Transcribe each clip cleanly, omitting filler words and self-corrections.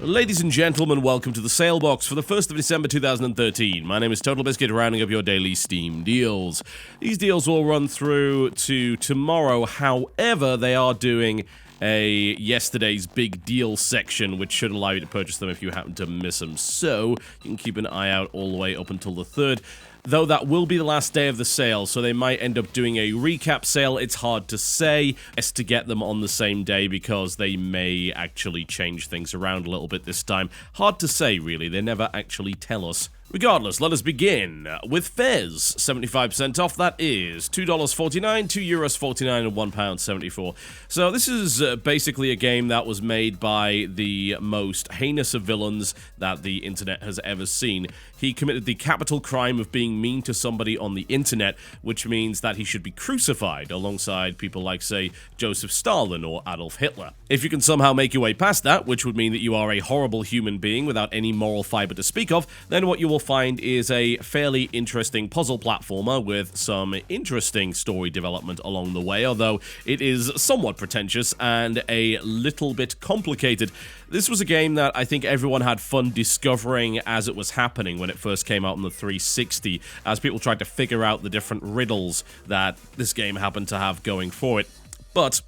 Ladies and gentlemen, welcome to the Salebox for the 1st of December 2013. My name is TotalBiscuit, rounding up your daily Steam deals. These deals will run through to tomorrow, however, they are doing a yesterday's big deal section, which should allow you to purchase them if you happen to miss them. So, you can keep an eye out all the way up until the 3rd. Though that will be the last day of the sale, so they might end up doing a recap sale. It's hard to say. Best to get them on the same day because they may actually change things around a little bit this time. Hard to say, really. They never actually tell us. Regardless, let us begin with Fez. 75% off, that is $2.49, €2.49, and £1.74. So this is basically a game that was made by the most heinous of villains that the internet has ever seen. He committed the capital crime of being mean to somebody on the internet, which means that he should be crucified alongside people like, say, Joseph Stalin or Adolf Hitler. If you can somehow make your way past that, which would mean that you are a horrible human being without any moral fiber to speak of, then what you will find is a fairly interesting puzzle platformer with some interesting story development along the way, although it is somewhat pretentious and a little bit complicated. This was a game that I think everyone had fun discovering as it was happening when it first came out on the 360, as people tried to figure out the different riddles that this game happened to have going for it. But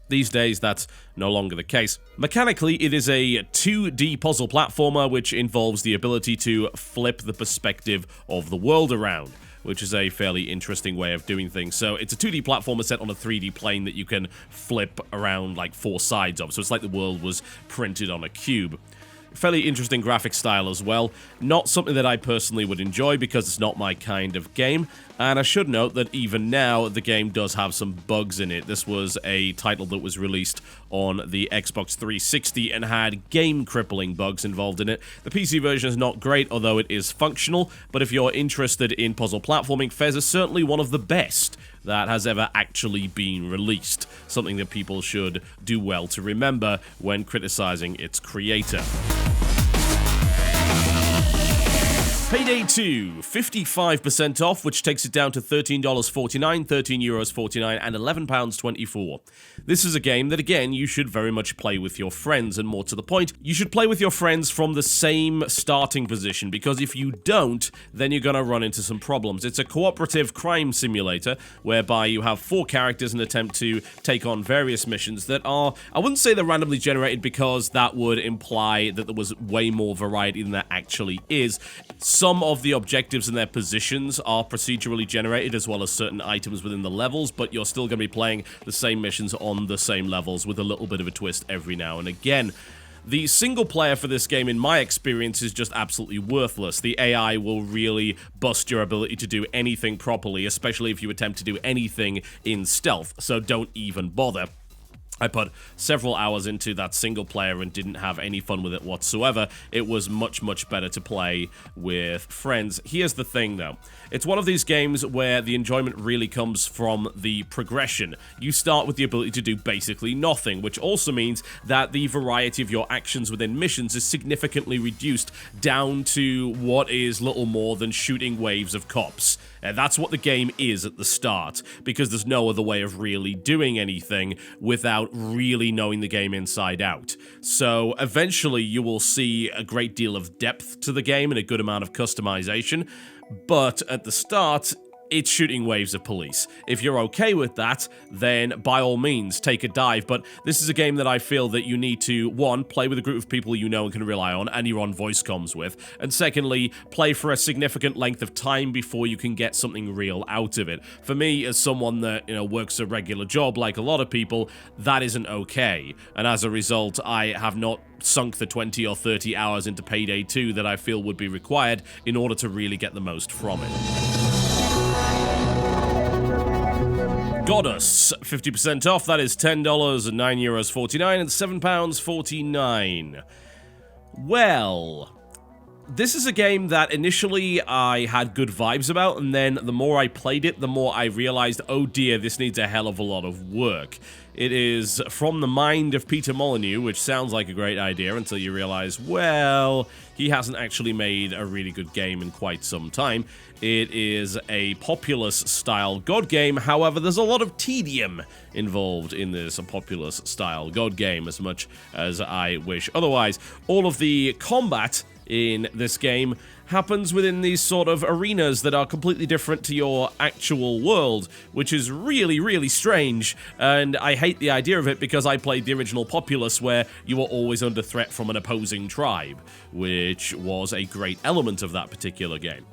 these days, that's no longer the case. Mechanically, it is a 2D puzzle platformer which involves the ability to flip the perspective of the world around, which is a fairly interesting way of doing things. So it's a 2D platformer set on a 3D plane that you can flip around like 4 sides of, so it's like the world was printed on a cube. Fairly interesting graphic style as well. Not something that I personally would enjoy because it's not my kind of game. And I should note that even now, the game does have some bugs in it. This was a title that was released on the Xbox 360 and had game-crippling bugs involved in it. The PC version is not great, although it is functional. But if you're interested in puzzle platforming, Fez is certainly one of the best that has ever actually been released. Something that people should do well to remember when criticizing its creator. Payday 2, 55% off, which takes it down to $13.49, €13.49, and £11.24. This is a game that, again, you should very much play with your friends, and more to the point, you should play with your friends from the same starting position, because if you don't, then you're gonna run into some problems. It's a cooperative crime simulator, whereby you have 4 characters and attempt to take on various missions that are, I wouldn't say they're randomly generated, because that would imply that there was way more variety than there actually is. Some of the objectives and their positions are procedurally generated, as well as certain items within the levels, but you're still going to be playing the same missions on the same levels with a little bit of a twist every now and again. The single player for this game, in my experience, is just absolutely worthless. The AI will really bust your ability to do anything properly, especially if you attempt to do anything in stealth, so don't even bother. I put several hours into that single player and didn't have any fun with it whatsoever. It was much, much better to play with friends. Here's the thing, though. It's one of these games where the enjoyment really comes from the progression. You start with the ability to do basically nothing, which also means that the variety of your actions within missions is significantly reduced down to what is little more than shooting waves of cops. That's what the game is at the start, because there's no other way of really doing anything without really knowing the game inside out. So eventually you will see a great deal of depth to the game and a good amount of customization, but at the start, it's shooting waves of police. If you're okay with that, then by all means, take a dive. But this is a game that I feel that you need to, 1, play with a group of people you know and can rely on, and you're on voice comms with, and secondly, play for a significant length of time before you can get something real out of it. For me, as someone that, works a regular job like a lot of people, that isn't okay. And as a result, I have not sunk the 20 or 30 hours into Payday 2 that I feel would be required in order to really get the most from it. Godus, 50% off, that is $10, €9.49, and £7.49. Well, This is a game that initially I had good vibes about, and then the more I played it, the more I realized, oh dear, this needs a hell of a lot of work. It is from the mind of Peter Molyneux, which sounds like a great idea until you realize, well, he hasn't actually made a really good game in quite some time. It is a Populous-style God game, however, there's a lot of tedium involved in this Populous-style God game, as much as I wish otherwise. All of the combat in this game happens within these sort of arenas that are completely different to your actual world, which is really, really strange, and I hate the idea of it because I played the original Populous where you were always under threat from an opposing tribe, which was a great element of that particular game.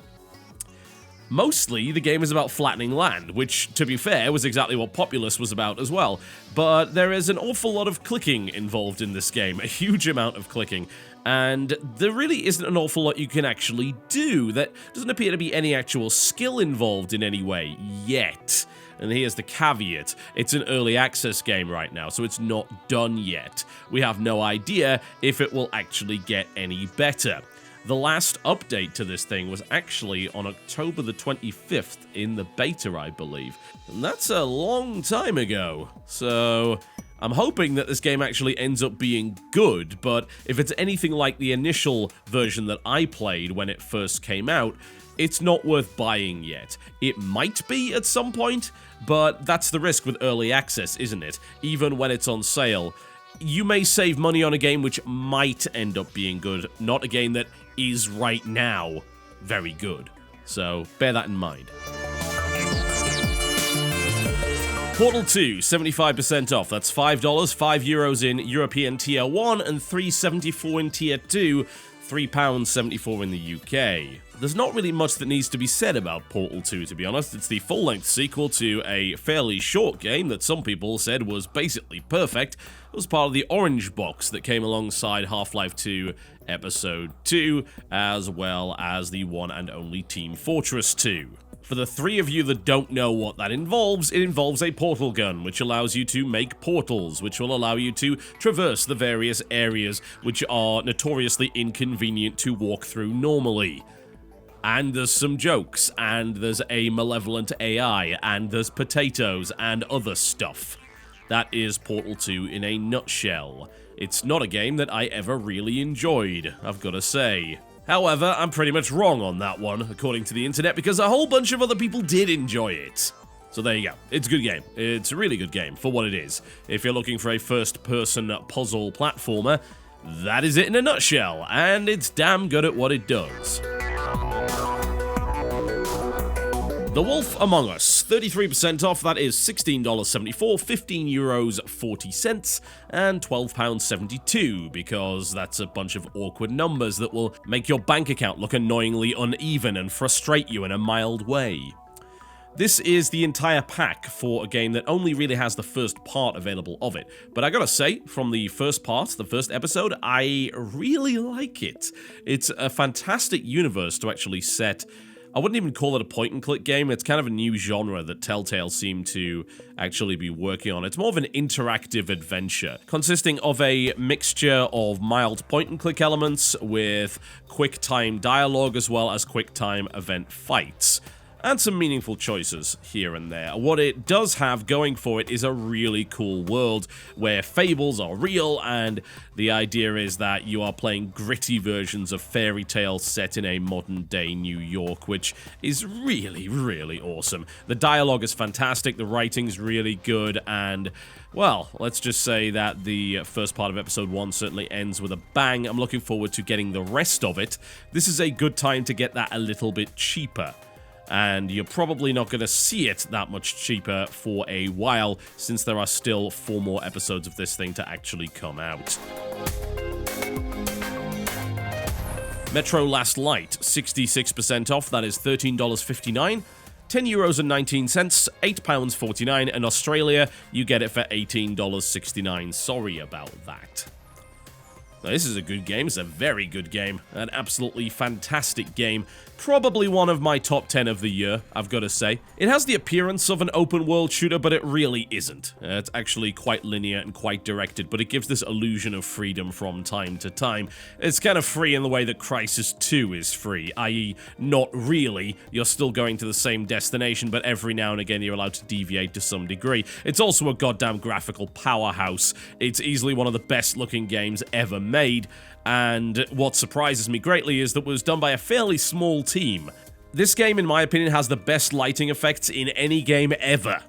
Mostly, the game is about flattening land, which, to be fair, was exactly what Populous was about as well, but there is an awful lot of clicking involved in this game, a huge amount of clicking, and there really isn't an awful lot you can actually do. There doesn't appear to be any actual skill involved in any way, yet. And here's the caveat, it's an early access game right now, so it's not done yet. We have no idea if it will actually get any better. The last update to this thing was actually on October the 25th in the beta, I believe. And that's a long time ago. So I'm hoping that this game actually ends up being good, but if it's anything like the initial version that I played when it first came out, it's not worth buying yet. It might be at some point, but that's the risk with early access, isn't it? Even when it's on sale, you may save money on a game which might end up being good, not a game that is right now very good. So bear that in mind. Portal 2, 75% off. That's $5, €5 in European Tier 1 and $3.74 in Tier 2, £3.74 in the UK. There's not really much that needs to be said about Portal 2, to be honest. It's the full-length sequel to a fairly short game that some people said was basically perfect. It was part of the orange box that came alongside Half-Life 2 Episode 2, as well as the one and only Team Fortress 2. For the three of you that don't know what that involves, it involves a portal gun, which allows you to make portals, which will allow you to traverse the various areas which are notoriously inconvenient to walk through normally. And there's some jokes, and there's a malevolent AI, and there's potatoes, and other stuff. That is Portal 2 in a nutshell. It's not a game that I ever really enjoyed, I've gotta say. However, I'm pretty much wrong on that one, according to the internet, because a whole bunch of other people did enjoy it. So there you go. It's a good game. It's a really good game, for what it is. If you're looking for a first-person puzzle platformer, that is it in a nutshell, and it's damn good at what it does. The Wolf Among Us, 33% off, that is $16.74, €15.40, and £12.72, because that's a bunch of awkward numbers that will make your bank account look annoyingly uneven and frustrate you in a mild way. This is the entire pack for a game that only really has the first part available of it, but I gotta say, from the first part, the first episode, I really like it. It's a fantastic universe to actually set. I wouldn't even call it a point-and-click game. It's kind of a new genre that Telltale seem to actually be working on. It's more of an interactive adventure, consisting of a mixture of mild point-and-click elements with quick-time dialogue as well as quick-time event fights. And some meaningful choices here and there. What it does have going for it is a really cool world where fables are real, and the idea is that you are playing gritty versions of fairy tales set in a modern-day New York, which is really, really awesome. The dialogue is fantastic, the writing's really good, and well, let's just say that the first part of episode 1 certainly ends with a bang. I'm looking forward to getting the rest of it. This is a good time to get that a little bit cheaper. And you're probably not going to see it that much cheaper for a while, since there are still 4 more episodes of this thing to actually come out. Metro Last Light, 66% off, that is $13.59, €10.19, £8.49, and Australia, you get it for $18.69. Sorry about that. Now, this is a good game. It's a very good game. An absolutely fantastic game. Probably one of my top 10 of the year, I've got to say. It has the appearance of an open world shooter, but it really isn't. It's actually quite linear and quite directed, but it gives this illusion of freedom from time to time. It's kind of free in the way that Crysis 2 is free, i.e. not really. You're still going to the same destination, but every now and again you're allowed to deviate to some degree. It's also a goddamn graphical powerhouse. It's easily one of the best looking games ever made, and what surprises me greatly is that it was done by a fairly small team. This game, in my opinion, has the best lighting effects in any game ever.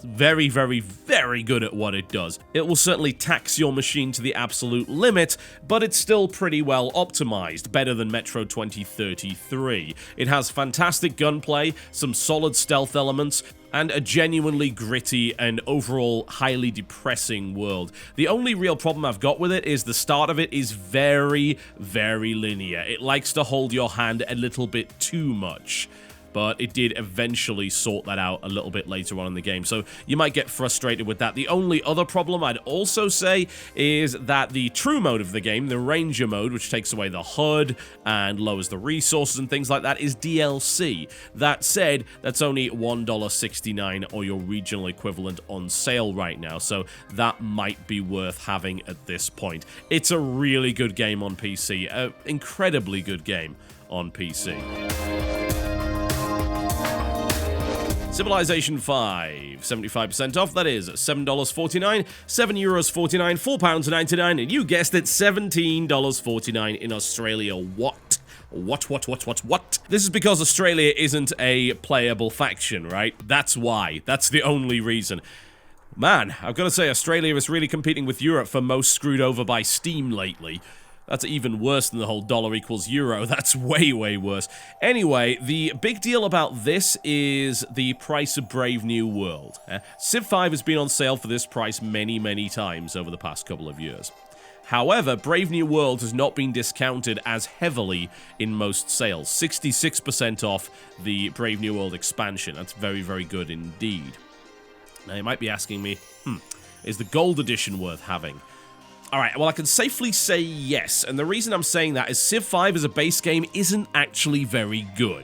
Very, very, very good at what it does. It will certainly tax your machine to the absolute limit, but it's still pretty well optimized, better than Metro 2033. It has fantastic gunplay, some solid stealth elements, and a genuinely gritty and overall highly depressing world. The only real problem I've got with it is the start of it is very, very linear. It likes to hold your hand a little bit too much. But it did eventually sort that out a little bit later on in the game, so you might get frustrated with that. The only other problem I'd also say is that the true mode of the game, the Ranger mode, which takes away the HUD and lowers the resources and things like that, is DLC. That said, that's only $1.69 or your regional equivalent on sale right now, so that might be worth having at this point. It's a really good game on PC, an incredibly good game on PC. Civilization 5, 75% off, that is $7.49, €7.49, £4.99, and you guessed it, $17.49 in Australia. What? What? This is because Australia isn't a playable faction, right? That's why. That's the only reason. Man, I've got to say, Australia is really competing with Europe for most screwed over by Steam lately. That's even worse than the whole dollar equals euro. That's way, way worse. Anyway, the big deal about this is the price of Brave New World. Civ 5 has been on sale for this price many, many times over the past couple of years. However, Brave New World has not been discounted as heavily in most sales. 66% off the Brave New World expansion. That's very, very good indeed. Now, you might be asking me, is the Gold Edition worth having? Alright, well, I can safely say yes, and the reason I'm saying that is Civ 5 as a base game isn't actually very good.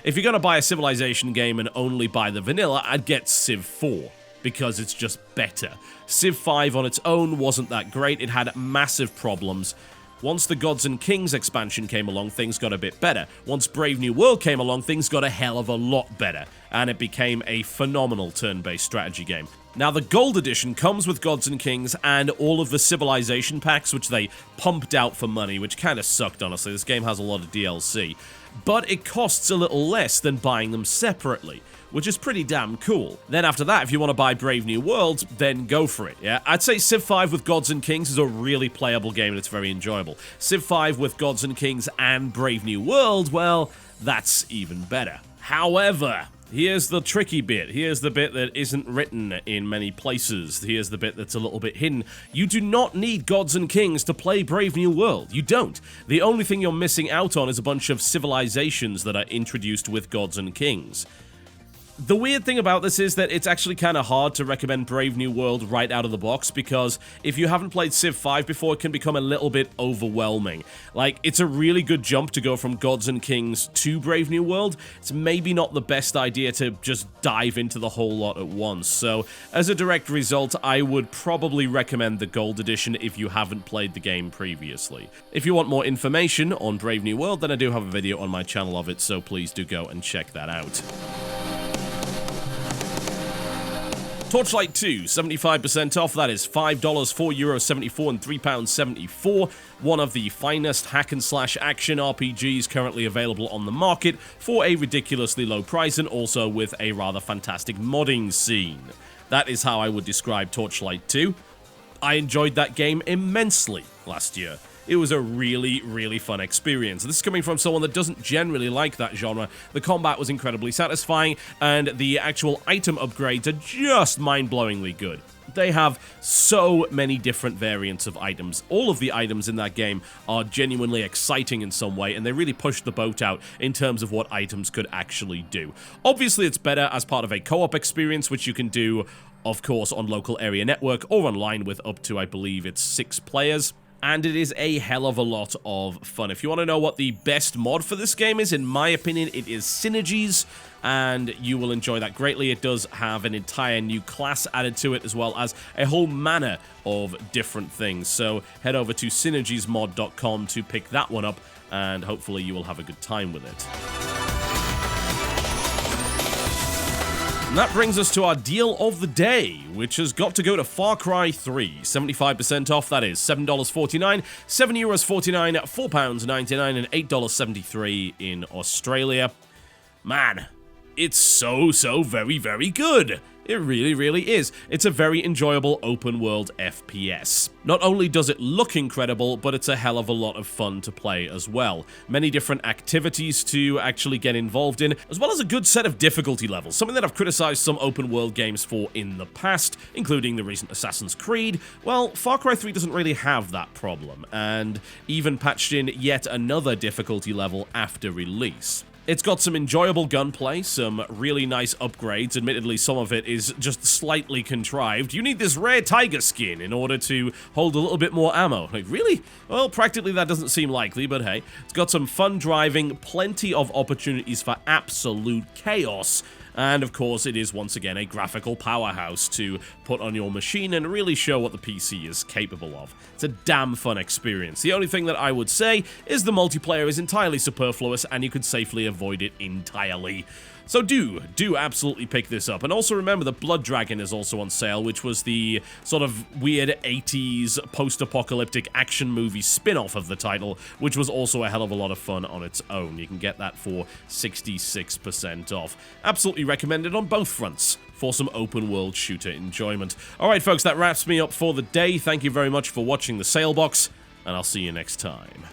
If you're going to buy a Civilization game and only buy the vanilla, I'd get Civ 4, because it's just better. Civ 5 on its own wasn't that great, it had massive problems. Once the Gods and Kings expansion came along, things got a bit better. Once Brave New World came along, things got a hell of a lot better, and it became a phenomenal turn-based strategy game. Now, the Gold Edition comes with Gods and Kings and all of the Civilization packs, which they pumped out for money, which kind of sucked, honestly. This game has a lot of DLC. But it costs a little less than buying them separately, which is pretty damn cool. Then after that, if you want to buy Brave New World, then go for it, yeah? I'd say Civ 5 with Gods and Kings is a really playable game and it's very enjoyable. Civ 5 with Gods and Kings and Brave New World, well, that's even better. However, here's the tricky bit. Here's the bit that isn't written in many places. Here's the bit that's a little bit hidden. You do not need Gods and Kings to play Brave New World. You don't. The only thing you're missing out on is a bunch of civilizations that are introduced with Gods and Kings. The weird thing about this is that it's actually kind of hard to recommend Brave New World right out of the box, because if you haven't played Civ 5 before, it can become a little bit overwhelming. Like, it's a really good jump to go from Gods and Kings to Brave New World. It's maybe not the best idea to just dive into the whole lot at once, so as a direct result, I would probably recommend the Gold Edition if you haven't played the game previously. If you want more information on Brave New World, then I do have a video on my channel of it, so please do go and check that out. Torchlight 2, 75% off, that is $5, €4.74 and £3.74. One of the finest hack-and-slash action RPGs currently available on the market for a ridiculously low price and also with a rather fantastic modding scene. That is how I would describe Torchlight 2. I enjoyed that game immensely last year. It was a really, really fun experience. This is coming from someone that doesn't generally like that genre. The combat was incredibly satisfying, and the actual item upgrades are just mind-blowingly good. They have so many different variants of items. All of the items in that game are genuinely exciting in some way, and they really push the boat out in terms of what items could actually do. Obviously, it's better as part of a co-op experience, which you can do, of course, on local area network or online with up to, I believe, it's 6 players. and it is a hell of a lot of fun. If you want to know what the best mod for this game is, in my opinion, it is Synergies, and you will enjoy that greatly. It does have an entire new class added to it, as well as a whole manner of different things. So head over to synergiesmod.com to pick that one up, and hopefully you will have a good time with it. And that brings us to our deal of the day, which has got to go to Far Cry 3. 75% off, that is $7.49, €7.49, £4.99, and $8.73 in Australia. Man, it's so very, very good. It really, really is. It's a very enjoyable open-world FPS. Not only does it look incredible, but it's a hell of a lot of fun to play as well. Many different activities to actually get involved in, as well as a good set of difficulty levels, something that I've criticized some open-world games for in the past, including the recent Assassin's Creed. Well, Far Cry 3 doesn't really have that problem, and even patched in yet another difficulty level after release. It's got some enjoyable gunplay, some really nice upgrades. Admittedly, some of it is just slightly contrived. You need this rare tiger skin in order to hold a little bit more ammo. Like, really? Well, practically that doesn't seem likely, but hey. It's got some fun driving, plenty of opportunities for absolute chaos. And of course, it is once again a graphical powerhouse to put on your machine and really show what the PC is capable of. It's a damn fun experience. The only thing that I would say is the multiplayer is entirely superfluous and you could safely avoid it entirely. So do absolutely pick this up. And also remember that Blood Dragon is also on sale, which was the sort of weird 80s post-apocalyptic action movie spin-off of the title, which was also a hell of a lot of fun on its own. You can get that for 66% off. Absolutely recommended on both fronts for some open-world shooter enjoyment. Alright folks, that wraps me up for the day. Thank you very much for watching the Salebox, and I'll see you next time.